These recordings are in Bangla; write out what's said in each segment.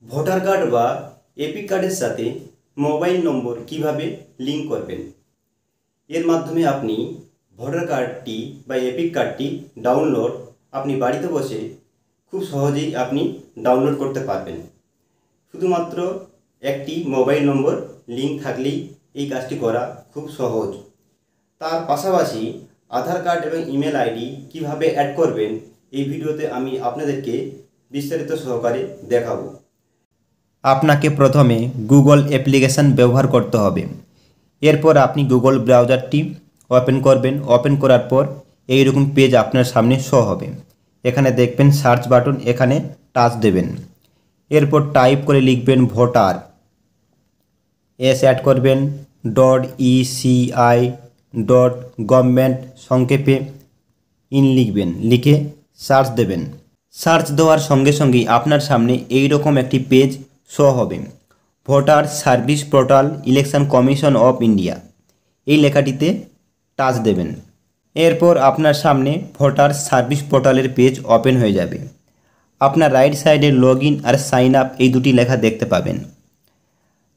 ভোটার কার্ড বা এপিক কার্ডের সাথে মোবাইল নম্বর কিভাবে লিঙ্ক করবেন। এর মাধ্যমে আপনি ভোটার কার্ডটি বা এপিক কার্ডটি ডাউনলোড আপনি বাড়িতে বসে খুব সহজেই আপনি ডাউনলোড করতে পারবেন। শুধুমাত্র একটি মোবাইল নম্বর লিঙ্ক থাকলেই এই কাজটি করা খুব সহজ। তার পাশাপাশি আধার কার্ড এবং ইমেল আইডি কিভাবে অ্যাড করবেন এই ভিডিওতে আমি আপনাদেরকে বিস্তারিত সহকারে দেখাবো। আপনাকে প্রথমে গুগল অ্যাপ্লিকেশান ব্যবহার করতে হবে। এরপর আপনি গুগল ব্রাউজারটি ওপেন করবেন। ওপেন করার পর এইরকম পেজ আপনার সামনে শো হবে। এখানে দেখবেন সার্চ বাটন, এখানে টাচ দেবেন। এরপর টাইপ করে লিখবেন ভোটার, অ্যাড করবেন .eci.gov সংক্ষেপে ইন লিখবেন, লিখে সার্চ দেবেন। সার্চ দেওয়ার সঙ্গে সঙ্গেই আপনার সামনে এই রকম একটি পেজ শো হবে। Voter service portal, election commission of India, এই লেখাটিতে টাচ দেবেন। এরপর আপনার সামনে ভোটার সার্ভিস পোর্টালের পেজ ওপেন হয়ে যাবে। আপনার রাইট সাইডে লগ ইন আর সাইন আপ এই দুটি লেখা দেখতে পাবেন।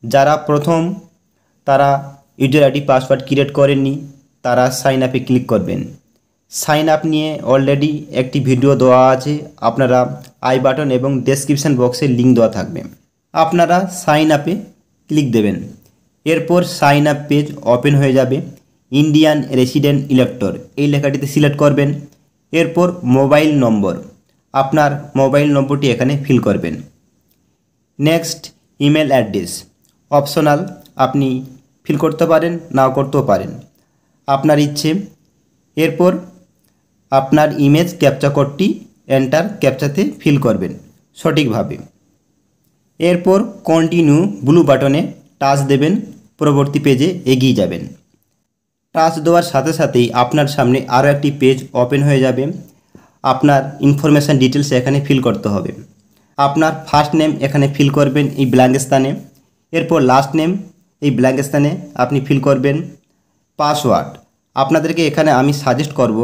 যারা প্রথম তারা ইউজার আইডি পাসওয়ার্ড ক্রিয়েট করেননি তারা সাইন আপে ক্লিক করবেন। সাইন আপ নিয়ে অলরেডি একটি ভিডিও দেওয়া আছে, আপনারা আই বাটন এবং ডেসক্রিপশন বক্সে লিঙ্ক দেওয়া থাকবে। আপনারা সাইন আপে ক্লিক দেবেন। এরপর সাইন আপ পেজ ওপেন হয়ে যাবে। ইন্ডিয়ান রেসিডেন্ট ইলেক্টর এই লেখাটিতে সিলেক্ট করবেন। এরপর মোবাইল নম্বর, আপনার মোবাইল নম্বরটি এখানে ফিল করবেন। নেক্সট ইমেল অ্যাড্রেস অপশনাল, আপনি ফিল করতে পারেন, নাও করতেও পারেন, আপনার ইচ্ছে। এরপর আপনার ইমেজ ক্যাপচা কোডটি এন্টার ক্যাপচাতে ফিল করবেন সঠিকভাবে। এরপর কন্টিনিউ ব্লু বাটনে টাচ দেবেন, পরবর্তী পেজে এগিয়ে যাবেন। টাচ দেওয়ার সাথে সাথেই আপনার সামনে আরও একটি পেজ ওপেন হয়ে যাবে। আপনার ইনফরমেশান ডিটেলস এখানে ফিল করতে হবে। আপনার ফার্স্ট নেম এখানে ফিল করবেন এই ব্ল্যাঙ্ক স্থানে। এরপর লাস্ট নেম এই ব্ল্যাঙ্ক স্থানে আপনি ফিল করবেন। পাসওয়ার্ড আপনাদেরকে এখানে আমি সাজেস্ট করব,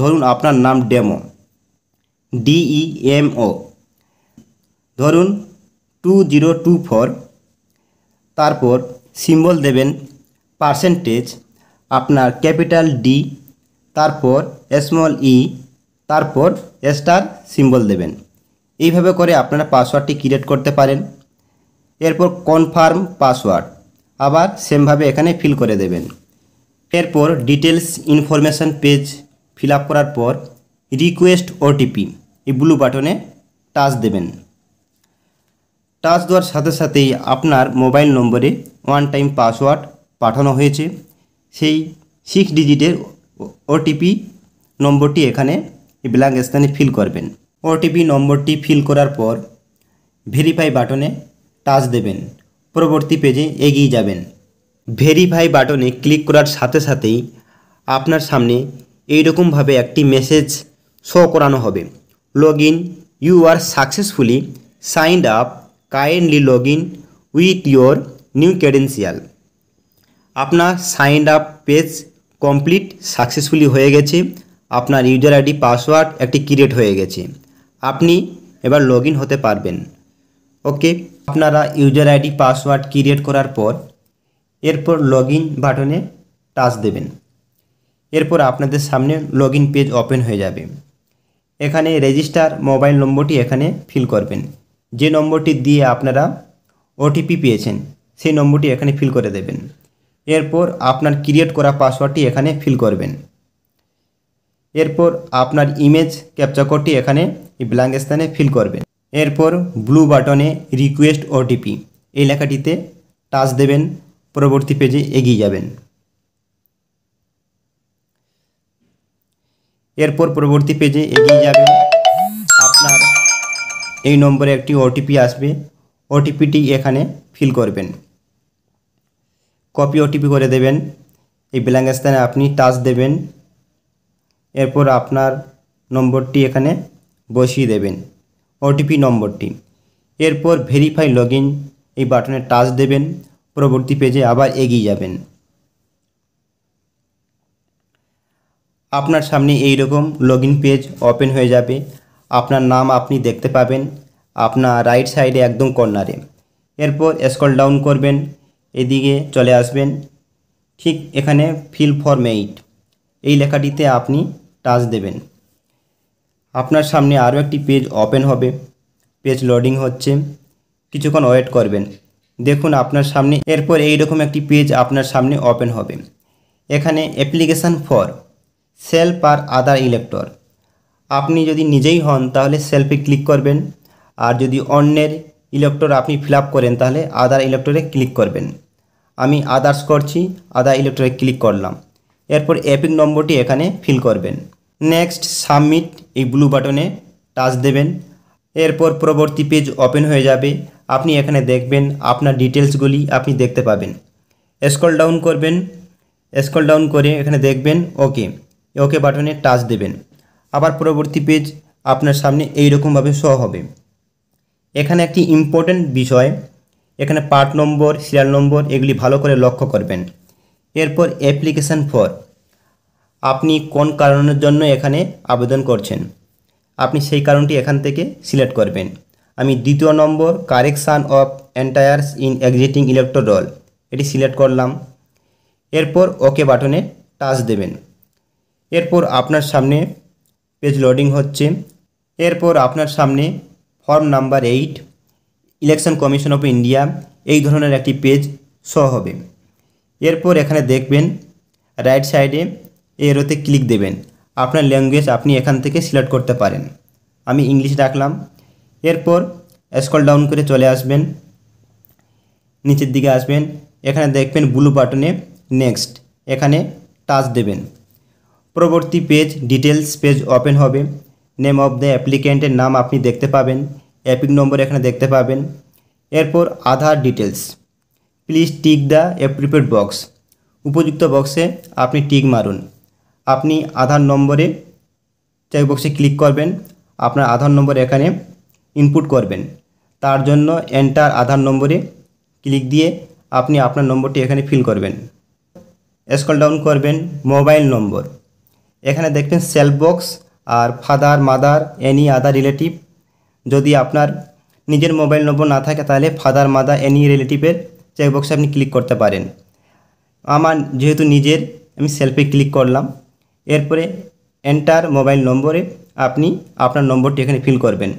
ধরুন আপনার নাম ডেমো, DEMO, ধরুন 2024। তারপর সিম্বল দেবেন পার্সেন্টেজ, আপনার ক্যাপিটাল D, তারপর স্মল e, তারপর স্টার সিম্বল দেবেন। এইভাবে করে আপনারা পাসওয়ার্ডটি ক্রিয়েট করতে পারেন। এরপর কনফার্ম পাসওয়ার্ড আবার সেমভাবে এখানে ফিল করে দেবেন। এরপর details information page fill up করার পর রিকোয়েস্ট OTP এই ব্লু বাটনে টাচ দেবেন। টাচ দেওয়ার সাথে সাথেই আপনার মোবাইল নম্বরে ওয়ান টাইম পাসওয়ার্ড পাঠানো হয়েছে। সেই 6 ডিজিটের OTP নম্বরটি এখানে ব্ল্যাঙ্ক স্থানে ফিল করবেন। OTP নম্বরটি ফিল করার পর ভেরিফাই বাটনে টাচ দেবেন, পরবর্তী পেজে এগিয়ে যাবেন। ভেরিফাই বাটনে ক্লিক করার সাথে সাথেই আপনার সামনে এইরকমভাবে একটি মেসেজ শো করানো হবে, log in, you are successfully signed up, kindly log in with your new credential. আপনার signed up page complete successfully হয়ে গেছে। আপনার ইউজার আইডি পাসওয়ার্ড একটি ক্রিয়েট হয়ে গেছে, আপনি এবার লগ ইন হতে পারবেন। ওকে, আপনারা ইউজার আইডি পাসওয়ার্ড ক্রিয়েট করার পর এরপর লগ ইন বাটনে টাচ দেবেন। এরপর আপনাদের সামনে লগ ইন পেজ ওপেন হয়ে যাবে। এখানে রেজিস্টার মোবাইল নম্বরটি এখানে ফিল করবেন। যে নম্বরটি দিয়ে আপনারা OTP পেয়েছেন সেই নম্বরটি এখানে ফিল করে দেবেন। এরপর আপনার ক্রিয়েট করা পাসওয়ার্ডটি এখানে ফিল করবেন। এরপর আপনার ইমেজ ক্যাপচা কোডটি এখানে এই ব্ল্যাঙ্ক স্থানে ফিল করবেন। এরপর ব্লু বাটনে রিকোয়েস্ট OTP এই লেখাটিতে টাচ দেবেন, পরবর্তী পেজে এগিয়ে যাবেন। এরপর পরবর্তী পেজে এগিয়ে যাবেন। আপনার এই নম্বরে একটি OTP আসবে, OTPটি এখানে ফিল করবেন, কপি OTP করে দেবেন। এই ব্ল্যাঙ্ক স্থানে আপনি টাচ দেবেন। এরপর আপনার নম্বরটি এখানে বসিয়ে দেবেন, OTP নম্বরটি। এরপর ভেরিফাই লগ ইন এই বাটনে টাচ দেবেন, পরবর্তী পেজে আবার এগিয়ে যাবেন। আপনার সামনে এই রকম লগ ইন পেজ ওপেন হয়ে যাবে। আপনার নাম আপনি দেখতে পাবেন, আপনার রাইট সাইডে একদম কর্নারে। এরপর স্ক্রল ডাউন করবেন, এদিকে চলে আসবেন, ঠিক এখানে ফিল ফর মেইট এই লেখাটিতে আপনি টাচ দেবেন। আপনার সামনে আরও একটি পেজ ওপেন হবে। পেজ লোডিং হচ্ছে, কিছুক্ষণ ওয়েট করবেন। দেখুন আপনার সামনে এরপর এইরকম একটি পেজ আপনার সামনে ওপেন হবে। এখানে অ্যাপ্লিকেশান ফর সেলফ আর আদার ইলেক্টর, আপনি যদি নিজেই হন তাহলে সেলফে ক্লিক করবেন, আর যদি অন্যের ইলেক্টর আপনি ফিল আপ করেন তাহলে আদার ইলেক্টরে ক্লিক করবেন। আমি আদার্স করছি, আদার ইলেক্টরে ক্লিক করলাম। এরপর এপিক নম্বরটি এখানে ফিল করবেন। নেক্সট সাবমিট এই ব্লু বাটনে টাচ দেবেন। এরপর পরবর্তী পেজ ওপেন হয়ে যাবে। আপনি এখানে দেখবেন আপনার ডিটেলসগুলি আপনি দেখতে পাবেন। স্ক্রল ডাউন করবেন, স্ক্রল ডাউন করে এখানে দেখবেন ওকে বাটনে টাচ দেবেন। আবার পরবর্তী পেজ আপনার সামনে এইরকমভাবে শো হবে। এখানে একটি ইম্পর্টেন্ট বিষয়, এখানে পার্ট নম্বর, সিরিয়াল নম্বর এগুলি ভালো করে লক্ষ্য করবেন। এরপর অ্যাপ্লিকেশান ফর, আপনি কোন কারণের জন্য এখানে আবেদন করছেন, আপনি সেই কারণটি এখান থেকে সিলেক্ট করবেন। আমি দ্বিতীয় number correction of entries in existing elector roll এটি সিলেক্ট করলাম। এরপর ওকে বাটনে টাচ দেবেন। এরপর আপনার সামনে পেজ লোডিং হচ্ছে। এরপর আপনার সামনে form number 8 election commission of India এই ধরনের একটি পেজ শো হবে। এরপর এখানে দেখবেন রাইট সাইডে এরোতে ক্লিক দেবেন। আপনার ল্যাঙ্গুয়েজ আপনি এখান থেকে সিলেক্ট করতে পারেন, আমি ইংলিশ রাখলাম। এরপর স্ক্রল ডাউন করে চলে আসবেন, নিচের দিকে আসবেন, এখানে দেখবেন ব্লু বাটনে নেক্সট এখানে টাচ দেবেন। পরবর্তী পেজ ডিটেলস পেজ ওপেন হবে। নেম অফ দ্য অ্যাপ্লিক্যান্টের নাম আপনি দেখতে পাবেন, এপিক নম্বর এখানে দেখতে পাবেন। এরপর Aadhaar details, please tick the appropriate box, উপযুক্ত বক্সে আপনি টিক মারুন। আপনি আধার নম্বরে চেকবক্সে ক্লিক করবেন, আপনার আধার নম্বর এখানে ইনপুট করবেন। তার জন্য এন্টার আধার নম্বরে ক্লিক দিয়ে আপনি আপনার নম্বরটি এখানে ফিল করবেন। স্ক্রল ডাউন করবেন, মোবাইল নম্বর এখানে দেখবেন সেলফ বক্স আর father mother any other relative, যদি আপনার নিজের মোবাইল নম্বর না থাকে তাহলে ফাদার মাদার এনি রিলেটিভের চেকবক্সে আপনি ক্লিক করতে পারেন। আমার যেহেতু নিজের, আমি সেলফে ক্লিক করলাম। এরপরে এন্টার মোবাইল নম্বরে আপনি আপনার নম্বরটি এখানে ফিল করবেন।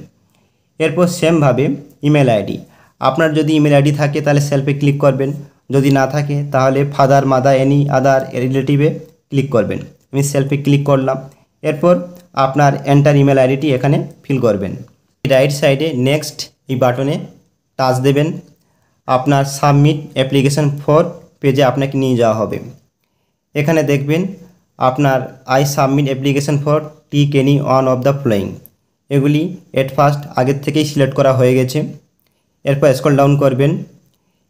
এরপর সেমভাবে ইমেল আইডি, আপনার যদি ইমেল আইডি থাকে তাহলে সেলফে ক্লিক করবেন, যদি না থাকে তাহলে ফাদার মাদার এনি আদার রিলেটিভে ক্লিক করবেন। আমি সেলফে ক্লিক করলাম। এরপর আপনার এন্টার ইমেল আইডিটি এখানে ফিল করবেন। রাইট সাইডে নেক্সট এই বাটনে টাচ দেবেন। আপনার সাবমিট অ্যাপ্লিকেশান ফর পেজে আপনাকে নিয়ে যাওয়া হবে। এখানে দেখবেন আপনার I submit application for tick any one of the following, এগুলি এট ফার্স্ট আগের থেকেই সিলেক্ট করা হয়ে গেছে। এরপর স্ক্রল ডাউন করবেন,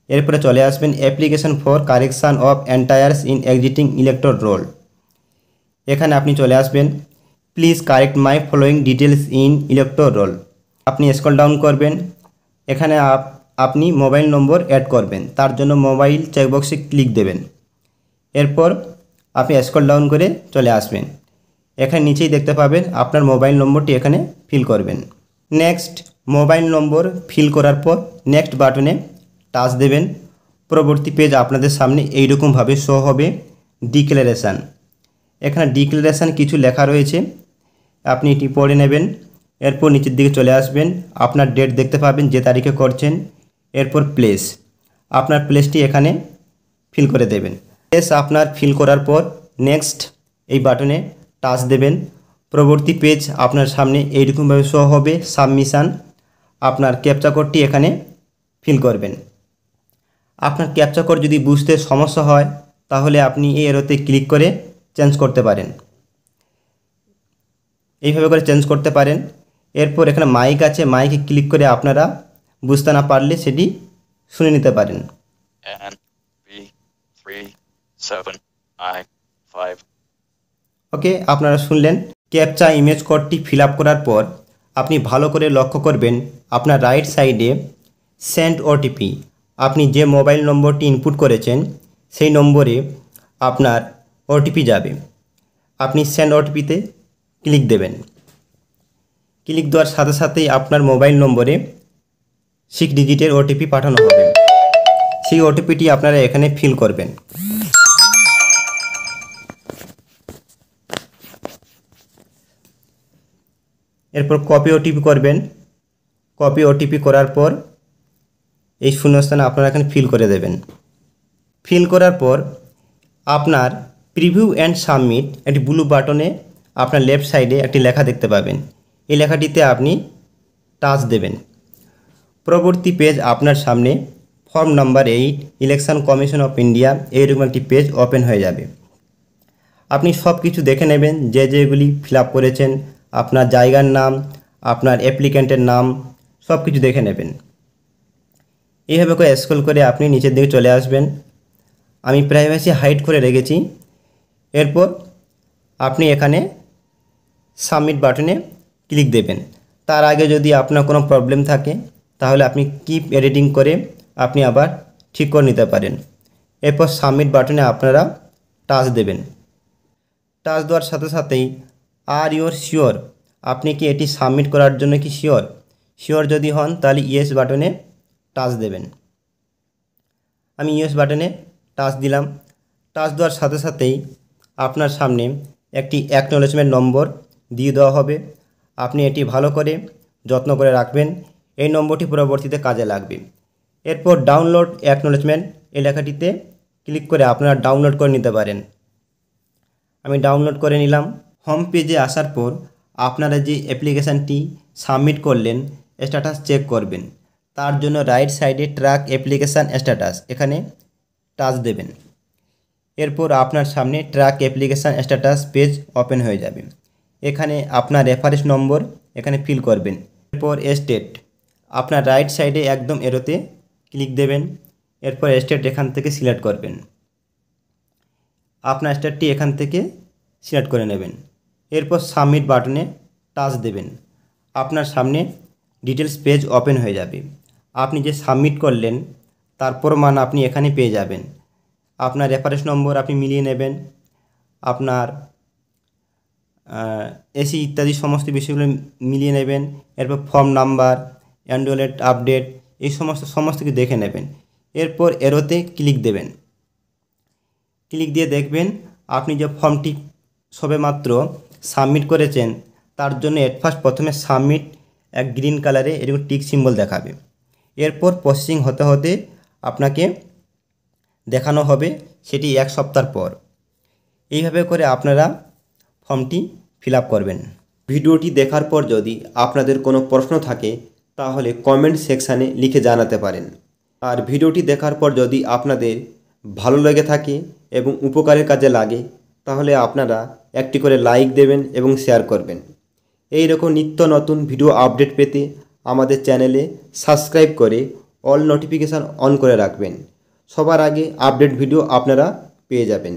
এরপরে চলে আসবেন application for correction of entries in existing elector roll, এখানে আপনি চলে আসবেন। Please correct my following details in elector roll, আপনি স্ক্রল ডাউন করবেন। এখানে আপনি মোবাইল নম্বর অ্যাড করবেন, তার জন্য মোবাইল চেকবক্সে ক্লিক দেবেন। এরপর আপনি স্ক্রল ডাউন করে চলে আসবেন, এখানে নিচেই দেখতে পাবেন আপনার মোবাইল নম্বরটি এখানে ফিল করবেন। নেক্সট মোবাইল নম্বর ফিল করার পর নেক্সট বাটনে টাচ দেবেন। পরবর্তী পেজ আপনাদের সামনে এইরকমভাবে শো হবে। ডিক্লারেশান, এখানে ডিক্লারেশান কিছু লেখা রয়েছে, আপনি এটি পড়ে নেবেন। এরপর নিচের দিকে চলে আসবেন, আপনার ডেট দেখতে পাবেন যে তারিখে করছেন। এরপর প্লেস, আপনার প্লেসটি এখানে ফিল করে দেবেন। প্লেস আপনার ফিল করার পর নেক্সট এই বাটনে টাচ দেবেন। পরবর্তী পেজ আপনার সামনে এইরকমভাবে শো হবে। সাবমিশান, আপনার ক্যাপচা কোডটি এখানে ফিল করবেন। আপনার ক্যাপচা কোড যদি বুঝতে সমস্যা হয় তাহলে আপনি এই এরোতে ক্লিক করে চেঞ্জ করতে পারেন, এইভাবে করে চেঞ্জ করতে পারেন। এরপর এখানে মাইক আছে, মাইকে ক্লিক করে আপনারা বুঝতে না পারলে সেটি শুনে নিতে পারেন। ওকে, আপনারা শুনলেন। ক্যাপচা ইমেজ কোডটি ফিল আপ করার পর আপনি ভালো করে লক্ষ্য করবেন আপনার রাইট সাইডে সেন্ড ওটিপি, আপনি যে মোবাইল নম্বরটি ইনপুট করেছেন সেই নম্বরে আপনার ওটিপি যাবে। আপনি সেন্ড ওটিপিতে ক্লিক দেবেন। ক্লিক দেওয়ার সাথে সাথেই আপনার মোবাইল নম্বরে 6 ডিজিটের ওটিপি পাঠানো হবে। সেই ওটিপিটি আপনারা এখানে ফিল করবেন। এরপর কপি ওটিপি করবেন। কপি ওটিপি করার পর এই শূন্যস্থানে আপনারা এখানে ফিল করে দেবেন। ফিল করার পর আপনার প্রিভিউ অ্যান্ড সাবমিট একটি ব্লু বাটনে আপনার লেফট সাইডে একটি লেখা দেখতে পাবেন। এই লেখাটিতে আপনি টাচ দেবেন। পরবর্তী পেজ আপনার সামনে form number 8 election commission of India এইরকম একটি পেজ ওপেন হয়ে যাবে। আপনি সব কিছু দেখে নেবেন, যেগুলি ফিল আপ করেছেন, আপনার জায়গার নাম, আপনার অ্যাপ্লিক্যান্টের নাম, সব কিছু দেখে নেবেন। এইভাবে করে স্ক্রল করে আপনি নিচের দিকে চলে আসবেন। আমি প্রাইভেসি হাইড করে রেখেছি। এরপর আপনি এখানে সাবমিট বাটনে ক্লিক দেবেন। তার আগে যদি আপনার কোনো প্রবলেম থাকে তাহলে আপনি কিপ এডিটিং করে আপনি আবার ঠিক করে নিতে পারেন। এরপর সাবমিট বাটনে আপনারা টাচ দেবেন। টাচ দেওয়ার সাথে সাথেই আর ইউর শিওর, আপনি কি এটি সাবমিট করার জন্য কি শিওর? শিওর যদি হন তাহলে ইয়েস বাটনে টাচ দেবেন। আমি ইয়েস বাটনে টাচ দিলাম। টাচ দেওয়ার সাথে সাথেই আপনার সামনে একটি অ্যাকনোলেজমেন্ট নম্বর দিয়ে দেওয়া হবে। আপনি এটি ভালো করে যত্ন করে রাখবেন। এই নম্বরটি পরবর্তীতে কাজে লাগবে। এরপর ডাউনলোড অ্যাকনোলেজমেন্ট এই লেখাটিতে ক্লিক করে আপনারা ডাউনলোড করে নিতে পারেন। আমি ডাউনলোড করে নিলাম। হোম পেজে আসার পর আপনারা যে অ্যাপ্লিকেশানটি সাবমিট করলেন স্ট্যাটাস চেক করবেন। তার জন্য রাইট সাইডে ট্র্যাক অ্যাপ্লিকেশান স্ট্যাটাস এখানে টাচ দেবেন। এরপর আপনার সামনে track application status page open হয়ে যাবে। এখানে আপনার রেফারেন্স নম্বর এখানে ফিল করবেন। এরপর স্টেট আপনার রাইট সাইডে একদম এরোতে ক্লিক দেবেন। এরপর স্টেট এখান থেকে সিলেক্ট করবেন। আপনার স্টেটটি এখান থেকে সিলেক্ট করে নেবেন। এরপর সাবমিট বাটনে টাচ দেবেন। আপনার সামনে ডিটেলস পেজ ওপেন হয়ে যাবে। আপনি যে সাবমিট করলেন তার প্রমাণ আপনি এখানে পেয়ে যাবেন। আপনার রেফারেন্স নম্বর আপনি মিলিয়ে নেবেন, আপনার এসি ইত্যাদি সমস্ত বিষয়গুলো মিলিয়ে নেবেন। এরপর ফর্ম নাম্বার, অ্যান্ডুলেট আপডেট এই সমস্ত কিছু দেখে নেবেন। এরপর এরোতে ক্লিক দেবেন। ক্লিক দিয়ে দেখবেন আপনি যে ফর্মটি সবেমাত্র সাবমিট করেছেন তার জন্য প্রথমে সাবমিট এক গ্রিন কালারে এরকম টিক সিম্বল দেখাবে। এরপর প্রসেসিং হতে হতে আপনাকে দেখানো হবে সেটি 1 সপ্তাহ পর। এইভাবে করে আপনারা ফর্মটি ফিল আপ করবেন। ভিডিওটি দেখার পর যদি আপনাদের কোনো প্রশ্ন থাকে তাহলে কমেন্ট সেকশানে লিখে জানাতে পারেন। আর ভিডিওটি দেখার পর যদি আপনাদের ভালো লেগে থাকে এবং উপকারের কাজে লাগে তাহলে আপনারা একটি করে লাইক দেবেন এবং শেয়ার করবেন। এই রকম নিত্য নতুন ভিডিও আপডেট পেতে আমাদের চ্যানেলে সাবস্ক্রাইব করে অল নোটিফিকেশান অন করে রাখবেন। সবার আগে আপডেট ভিডিও আপনারা পেয়ে যাবেন।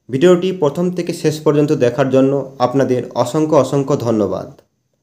ভিডিওটি প্রথম থেকে শেষ পর্যন্ত দেখার জন্য আপনাদের অসংখ্য ধন্যবাদ।